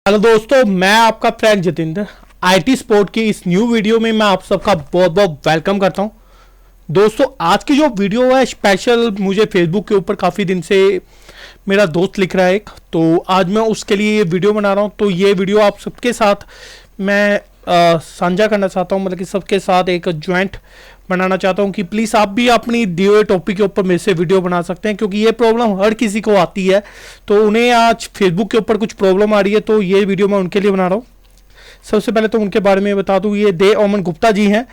Hello दोस्तों, मैं आपका फ्रेंड जितेंद्र आईटी स्पोर्ट की इस न्यू वीडियो में मैं आप सबका बहुत बहुत वेलकम करता हूं। दोस्तों, आज की जो वीडियो है स्पेशल मुझे फेसबुक के ऊपर काफ़ी दिन से मेरा दोस्त लिख रहा है एक, तो आज मैं उसके लिए ये वीडियो बना रहा हूं। तो ये वीडियो आप सबके साथ मैं साझा करना चाहता हूं, मतलब कि सबके साथ एक ज्वाइंट बनाना चाहता हूं कि प्लीज़ आप भी अपनी दिए हुए टॉपिक के ऊपर मेरे से वीडियो बना सकते हैं, क्योंकि ये प्रॉब्लम हर किसी को आती है। तो उन्हें आज फेसबुक के ऊपर कुछ प्रॉब्लम आ रही है, तो ये वीडियो मैं उनके लिए बना रहा हूँ। सबसे पहले तो उनके बारे में बता दूं, ये दे ओमन गुप्ता जी हैं।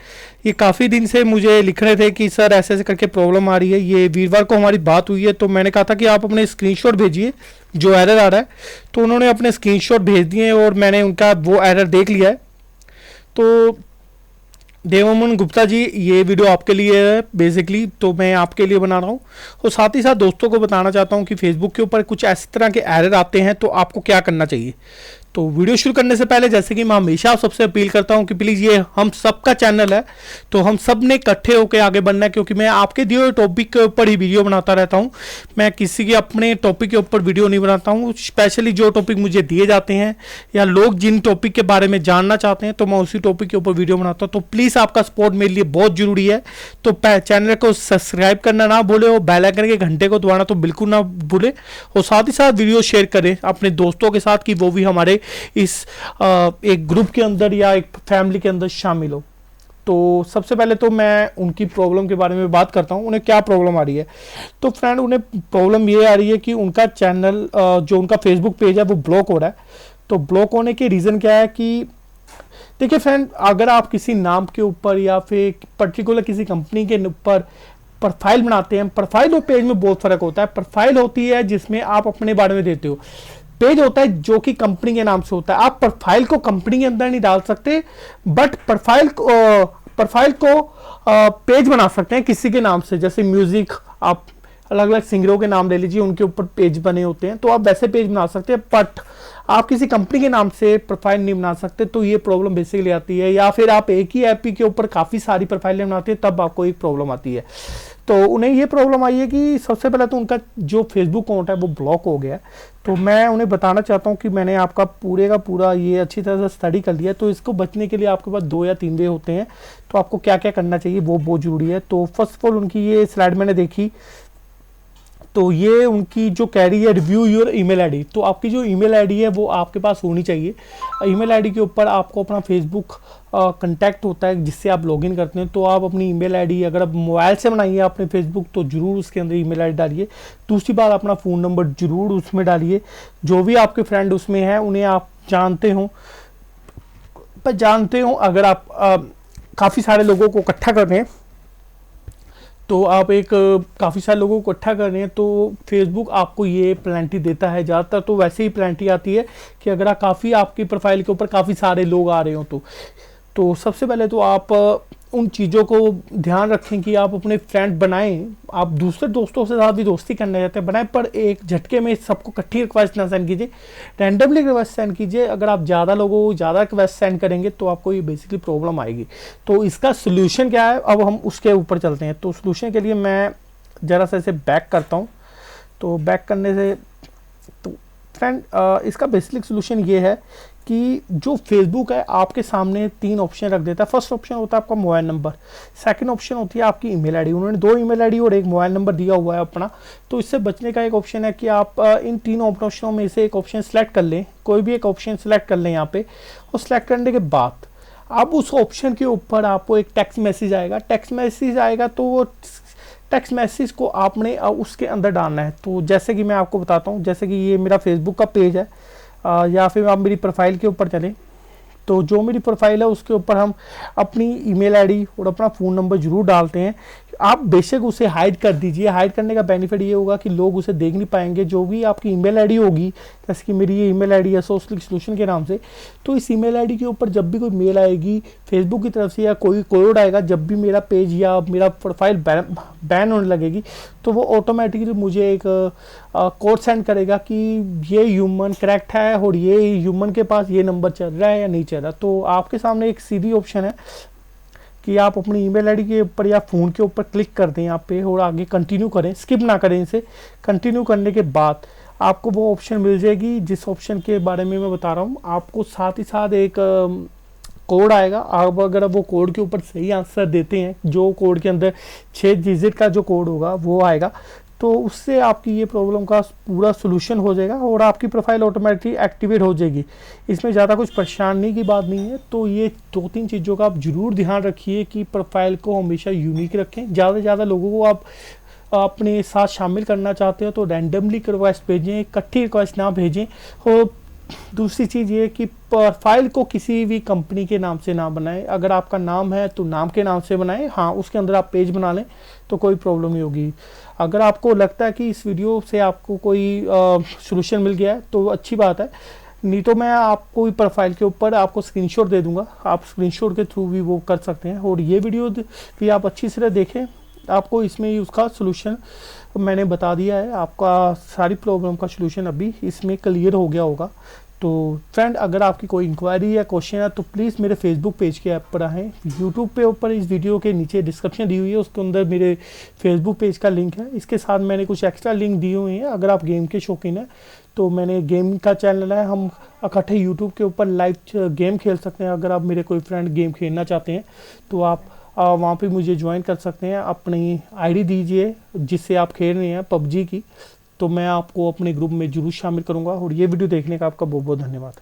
ये काफ़ी दिन से मुझे लिख रहे थे कि सर ऐसे ऐसे करके प्रॉब्लम आ रही है। ये वीरवार को हमारी बात हुई है, तो मैंने कहा था कि आप अपने स्क्रीनशॉट भेजिए जो एरर आ रहा है। तो उन्होंने अपने स्क्रीनशॉट भेज दिए और मैंने उनका वो एरर देख लिया है। तो देवमन गुप्ता जी, ये वीडियो आपके लिए है बेसिकली, तो मैं आपके लिए बना रहा हूँ। और साथ ही साथ दोस्तों को बताना चाहता हूँ कि फेसबुक के ऊपर कुछ इस तरह के एरर आते हैं, तो आपको क्या करना चाहिए। तो वीडियो शुरू करने से पहले जैसे कि मैं हमेशा आप सबसे अपील करता हूं कि प्लीज़ ये हम सबका चैनल है, तो हम सब ने इकट्ठे होकर आगे बढ़ना है, क्योंकि मैं आपके दिए हुए टॉपिक के ऊपर ही वीडियो बनाता रहता हूं। मैं किसी के अपने टॉपिक के ऊपर वीडियो नहीं बनाता हूं। स्पेशली जो टॉपिक मुझे दिए जाते हैं या लोग जिन टॉपिक के बारे में जानना चाहते हैं, तो मैं उसी टॉपिक के ऊपर वीडियो बनाता हूँ। तो प्लीज़ आपका सपोर्ट मेरे लिए बहुत ज़रूरी है। तो चैनल को सब्सक्राइब करना ना भूले और बेल आइकन के घंटे को दबाना तो बिल्कुल ना भूले। और साथ ही साथ वीडियो शेयर करें अपने दोस्तों के साथ कि वो भी हमारे इस एक ग्रुप के अंदर या एक फैमिली के अंदर शामिल हो। तो सबसे पहले तो मैं उनकी प्रॉब्लम के बारे में बात करता हूं, उन्हें क्या प्रॉब्लम आ रही है। तो फ्रेंड, उन्हें प्रॉब्लम ये आ रही है कि उनका चैनल जो उनका फेसबुक पेज है वो ब्लॉक हो रहा है। तो ब्लॉक होने के रीज़न क्या है कि देखिए फ्रेंड, अगर आप किसी नाम के ऊपर या फिर पर्टिकुलर किसी कंपनी के ऊपर प्रोफाइल बनाते हैं, प्रोफाइल और पेज में बहुत फर्क होता है। प्रोफाइल होती है जिसमें आप अपने बारे में देते हो, पेज होता है जो कि कंपनी के नाम से होता है। आप प्रोफाइल को कंपनी के अंदर नहीं डाल सकते, बट प्रोफाइल को पेज बना सकते हैं किसी के नाम से। जैसे म्यूजिक, आप अलग अलग सिंगरों के नाम ले लीजिए, उनके ऊपर पेज बने होते हैं, तो आप वैसे पेज बना सकते हैं, बट आप किसी कंपनी के नाम से प्रोफाइल नहीं बना सकते। तो ये प्रॉब्लम बेसिकली आती है। या फिर आप एक ही ऐप के ऊपर काफ़ी सारी प्रोफाइलें बनाते हैं, तब आपको एक प्रॉब्लम आती है। तो उन्हें ये प्रॉब्लम आई है कि सबसे पहले तो उनका जो फेसबुक अकाउंट है वो ब्लॉक हो गया। तो मैं उन्हें बताना चाहता हूँ कि मैंने आपका पूरे का पूरा ये अच्छी तरह से स्टडी कर लिया। तो इसको बचने के लिए आपके पास 2 या 3 वे होते हैं। तो आपको क्या क्या करना चाहिए वो बहुत ज़रूरी है। तो फर्स्ट ऑफ ऑल, उनकी ये स्लाइड मैंने देखी, तो ये उनकी जो कह रही है रिव्यू योर ईमेल आईडी। तो आपकी जो ईमेल आईडी है वो आपके पास होनी चाहिए। ईमेल आईडी के ऊपर आपको अपना फेसबुक कंटैक्ट होता है जिससे आप लॉगिन करते हैं। तो आप अपनी ईमेल आईडी, अगर आप मोबाइल से बनाइए अपने फेसबुक, तो ज़रूर उसके अंदर ईमेल आईडी डालिए। दूसरी बात, अपना फ़ोन नंबर ज़रूर उसमें डालिए। जो भी आपके फ्रेंड उसमें हैं उन्हें आप जानते हो, अगर आप काफ़ी सारे लोगों को इकट्ठा कर रहे हैं, तो आप एक काफ़ी सारे लोगों को इकट्ठा कर रहे हैं, तो फेसबुक आपको ये पेनल्टी देता है। ज़्यादातर तो वैसे ही पेनल्टी आती है कि अगर आप काफ़ी आपकी प्रोफाइल के ऊपर काफ़ी सारे लोग आ रहे हो। तो सबसे पहले तो आप उन चीज़ों को ध्यान रखें कि आप अपने फ्रेंड बनाएं। आप दूसरे दोस्तों से साथ भी दोस्ती करना चाहते हैं बनाएं, पर एक झटके में सबको इकट्ठी रिक्वेस्ट ना सेंड कीजिए, रैंडमली रिक्वेस्ट सेंड कीजिए। अगर आप ज़्यादा लोगों को ज़्यादा रिक्वेस्ट सेंड करेंगे तो आपको ये बेसिकली प्रॉब्लम आएगी। तो इसका सोल्यूशन क्या है, अब हम उसके ऊपर चलते हैं। तो सोल्यूशन के लिए मैं ज़रा सा इसे बैक करता हूँ। तो बैक करने से तो फ्रेंड, इसका बेसिक सोल्यूशन ये है कि जो फेसबुक है आपके सामने 3 ऑप्शन रख देता है। फर्स्ट ऑप्शन होता है आपका मोबाइल नंबर, सेकंड ऑप्शन होती है आपकी ईमेल आईडी। उन्होंने 2 ईमेल आईडी और एक मोबाइल नंबर दिया हुआ है अपना। तो इससे बचने का एक ऑप्शन है कि आप इन 3 ऑप्शनों में से एक ऑप्शन सेलेक्ट कर लें, कोई भी एक ऑप्शन सेलेक्ट कर लें यहाँ पे। और सेलेक्ट करने के बाद अब उस ऑप्शन के ऊपर आपको एक टेक्स्ट मैसेज आएगा। तो वो टेक्स्ट मैसेज को आपने उसके अंदर डालना है। तो जैसे कि मैं आपको बताता हूँ, जैसे कि ये मेरा फेसबुक का पेज है, या फिर आप मेरी प्रोफाइल के ऊपर चलें। तो जो मेरी प्रोफाइल है उसके ऊपर हम अपनी ईमेल आईडी और अपना फ़ोन नंबर ज़रूर डालते हैं। आप बेशक उसे हाइड कर दीजिए। हाइड करने का बेनिफिट ये होगा कि लोग उसे देख नहीं पाएंगे। जो भी आपकी ईमेल आईडी होगी, जैसे कि मेरी ये ईमेल आईडी है सोशल सोल्यूशन के नाम से, तो इस ईमेल आईडी के ऊपर जब भी कोई मेल आएगी फेसबुक की तरफ से या कोई कोड आएगा, जब भी मेरा पेज या मेरा प्रोफाइल बैन होने लगेगी, तो वो ऑटोमेटिकली मुझे एक कोड सेंड करेगा कि ये ह्यूमन करेक्ट है और ये ह्यूमन के पास ये नंबर चल रहा है या नहीं चल रहा। तो आपके सामने एक सीधी ऑप्शन है कि आप अपनी ईमेल आईडी के ऊपर या फ़ोन के ऊपर क्लिक कर दें यहाँ पे और आगे कंटिन्यू करें, स्किप ना करें इसे। कंटिन्यू करने के बाद आपको वो ऑप्शन मिल जाएगी जिस ऑप्शन के बारे में मैं बता रहा हूँ। आपको साथ ही साथ एक कोड आएगा। आप अगर वो कोड के ऊपर सही आंसर देते हैं, जो कोड के अंदर 6 डिजिट का जो कोड होगा वो आएगा, तो उससे आपकी ये प्रॉब्लम का पूरा सोल्यूशन हो जाएगा और आपकी प्रोफाइल ऑटोमेटिकली एक्टिवेट हो जाएगी। इसमें ज़्यादा कुछ परेशानी की बात नहीं है। तो ये 2-3 चीज़ों का आप ज़रूर ध्यान रखिए कि प्रोफाइल को हमेशा यूनिक रखें। ज़्यादा से ज़्यादा लोगों को आप अपने साथ शामिल करना चाहते हो तो रैंडमली रिक्वेस्ट भेजें, इकट्ठी रिक्वेस्ट ना भेजें। और दूसरी चीज़ ये कि प्रोफाइल को किसी भी कंपनी के नाम से ना बनाएं। अगर आपका नाम है तो नाम के नाम से बनाएं। हाँ, उसके अंदर आप पेज बना लें तो कोई प्रॉब्लम नहीं होगी। अगर आपको लगता है कि इस वीडियो से आपको कोई सोल्यूशन मिल गया है तो अच्छी बात है, नहीं तो मैं आपको प्रोफाइल के ऊपर आपको स्क्रीनशॉट दे दूंगा, आप स्क्रीनशॉट के थ्रू भी वो कर सकते हैं। और ये वीडियो भी आप अच्छी तरह देखें, आपको इसमें ही उसका सोल्यूशन मैंने बता दिया है। आपका सारी प्रॉब्लम का सोल्यूशन अभी इसमें क्लियर हो गया होगा। तो फ्रेंड, अगर आपकी कोई इंक्वायरी या क्वेश्चन है तो प्लीज़ मेरे फेसबुक पेज के ऐप पर आएँ। यूट्यूब पे ऊपर इस वीडियो के नीचे डिस्क्रिप्शन दी हुई है, उसके अंदर मेरे फेसबुक पेज का लिंक है। इसके साथ मैंने कुछ एक्स्ट्रा लिंक दिए हुए हैं। अगर आप गेम के शौकीन हैं तो मैंने गेम का चैनल है, हम इकट्ठे यूट्यूब के ऊपर लाइव गेम खेल सकते हैं। अगर आप मेरे कोई फ्रेंड गेम खेलना चाहते हैं तो आप वहाँ पे मुझे ज्वाइन कर सकते हैं। अपनी आईडी दीजिए जिससे आप खेल रहे हैं पबजी की, तो मैं आपको अपने ग्रुप में जरूर शामिल करूंगा। और ये वीडियो देखने का आपका बहुत बहुत धन्यवाद।